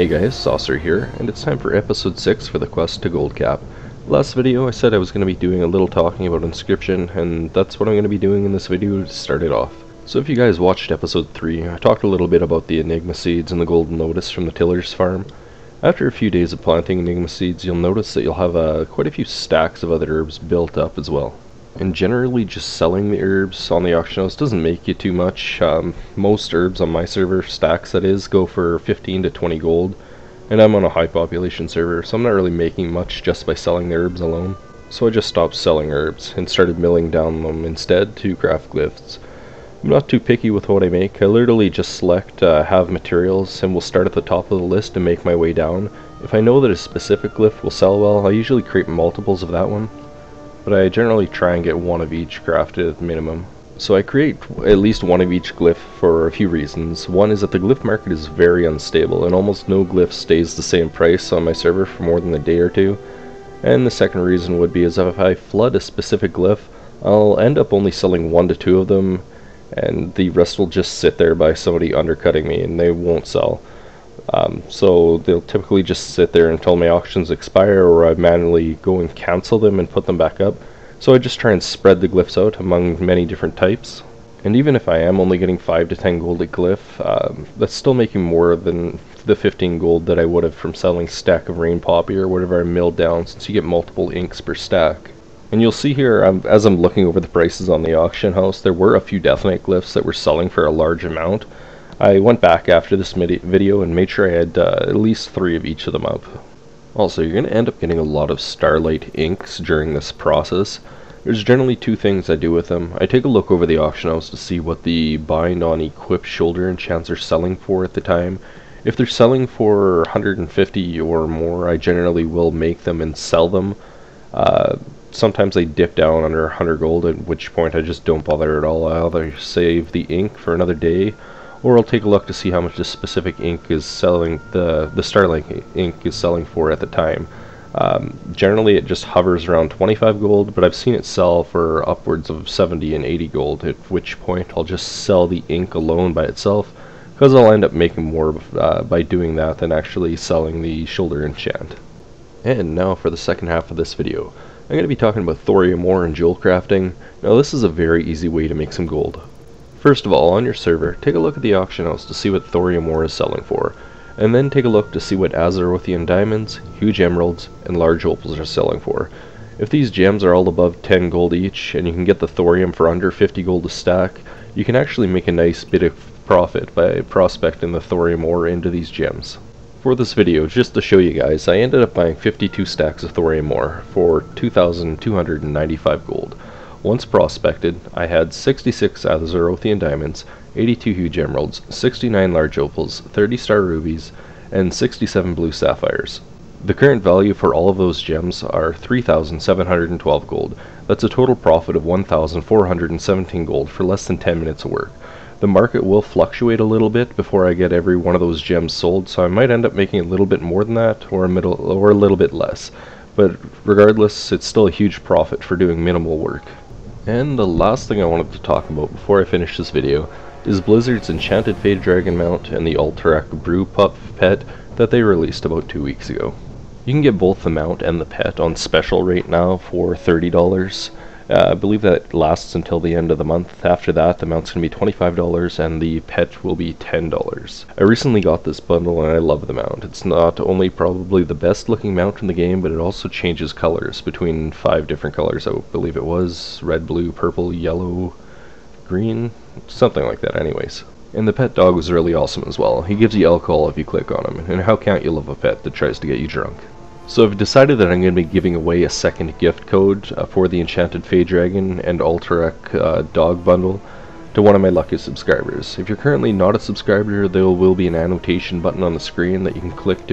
Hey guys, TooSaucery here, and it's time for episode 6 for the quest to Gold Cap. Last video I said I was going to be doing a little talking about inscription, and that's what I'm going to be doing in this video to start it off. So if you guys watched episode 3, I talked a little bit about the Enigma seeds and the golden lotus from the Tiller's farm. After a few days of planting Enigma seeds, you'll notice that you'll have quite a few stacks of other herbs built up as well. And generally just selling the herbs on the auction house doesn't make you too much. Most herbs on my server, stacks that is, go for 15 to 20 gold. And I'm on a high population server, so I'm not really making much just by selling the herbs alone. So I just stopped selling herbs and started milling down them instead to craft glyphs. I'm not too picky with what I make. I literally just select have materials and will start at the top of the list and make my way down. If I know that a specific glyph will sell well, I usually create multiples of that one. But I generally try and get one of each crafted at minimum. So I create at least one of each glyph for a few reasons. One is that the glyph market is very unstable and almost no glyph stays the same price on my server for more than a day or two. And the second reason would be is that if I flood a specific glyph, I'll end up only selling 1 to 2 of them, and the rest will just sit there by somebody undercutting me and they won't sell. So they'll typically just sit there until my auctions expire, or I manually go and cancel them and put them back up. So I just try and spread the glyphs out among many different types. And even if I am only getting 5 to 10 gold a glyph, that's still making more than the 15 gold that I would have from selling stack of rain poppy or whatever I milled down, since you get multiple inks per stack. And you'll see here, as I'm looking over the prices on the auction house, there were a few Death Knight glyphs that were selling for a large amount. I went back after this video and made sure I had at least 3 of each of them up. Also, you're going to end up getting a lot of Starlight inks during this process. There's generally 2 things I do with them. I take a look over the auction house to see what the bind on equipped shoulder enchants are selling for at the time. If they're selling for 150 or more, I generally will make them and sell them. Sometimes they dip down under 100 gold, at which point I just don't bother at all. I'll either save the ink for another day, or I'll take a look to see how much this specific ink is selling, the Starlight ink is selling for at the time. Generally it just hovers around 25 gold, but I've seen it sell for upwards of 70 and 80 gold, at which point I'll just sell the ink alone by itself, because I'll end up making more by doing that than actually selling the shoulder enchant. And now for the second half of this video. I'm going to be talking about thorium ore and jewel crafting. Now this is a very easy way to make some gold. First of all, on your server, take a look at the auction house to see what thorium ore is selling for, and then take a look to see what Azerothian diamonds, huge emeralds, and large opals are selling for. If these gems are all above 10 gold each, and you can get the thorium for under 50 gold a stack, you can actually make a nice bit of profit by prospecting the thorium ore into these gems. For this video, just to show you guys, I ended up buying 52 stacks of thorium ore for 2,295 gold. Once prospected, I had 66 Azerothian diamonds, 82 huge emeralds, 69 large opals, 30 star rubies, and 67 blue sapphires. The current value for all of those gems are 3,712 gold. That's a total profit of 1,417 gold for less than 10 minutes of work. The market will fluctuate a little bit before I get every one of those gems sold, so I might end up making a little bit more than that, or a little bit less. But regardless, it's still a huge profit for doing minimal work. And the last thing I wanted to talk about before I finish this video is Blizzard's enchanted Fade Dragon mount and the alterac brew pup pet that they released about 2 weeks ago. You can get both the mount and the pet on special rate now for $30. I believe that lasts until the end of the month. After that, the mount's going to be $25 and the pet will be $10. I recently got this bundle and I love the mount. It's not only probably the best looking mount in the game, but it also changes colors between 5 different colors. I believe it was red, blue, purple, yellow, green, something like that anyways. And the pet dog was really awesome as well. He gives you alcohol if you click on him, and how can't you love a pet that tries to get you drunk? So I've decided that I'm going to be giving away a second gift code for the enchanted Fade Dragon and alterac dog bundle to one of my luckiest subscribers. If you're currently not a subscriber, there will be an annotation button on the screen that you can click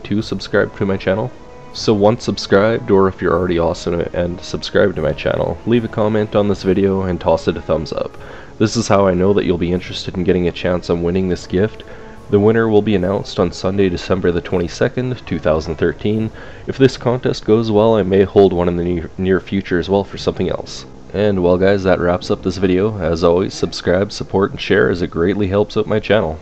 to subscribe to my channel. So once subscribed, or if you're already awesome and subscribed to my channel, leave a comment on this video and toss it a thumbs up. This is how I know that you'll be interested in getting a chance on winning this gift. The winner will be announced on Sunday, December the 22nd, 2013. If this contest goes well, I may hold one in the near future as well for something else. And well guys, that wraps up this video. As always, subscribe, support, and share as it greatly helps out my channel.